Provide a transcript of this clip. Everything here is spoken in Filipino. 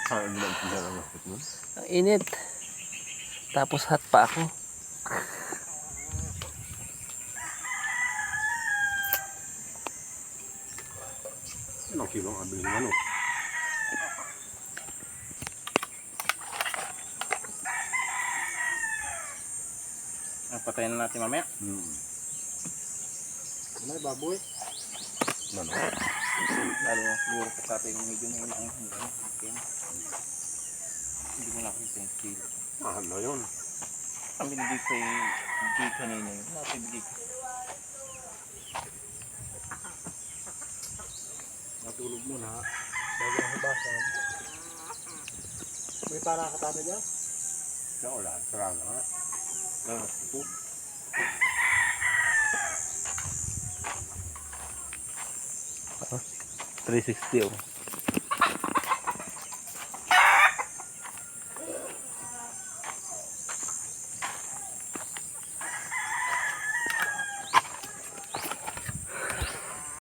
Ano lang sila lang ako mo? Ang init. Tapos hot pa ako. Ilang kilo ang abiling ano? Patayin na natin mamaya. May baboy. Ano? Lalo na siguro pa sa atin medyo may ang hanggang. Okay. Hindi mo nakita yung kilo. Mahal na yun. Ang binigay kay G kanina yun. Nakapibigay ko. Natulog mo na. Bago ang hibasan. May para katana dyan? Siya wala. Sarang ha? Ito. 360 oh.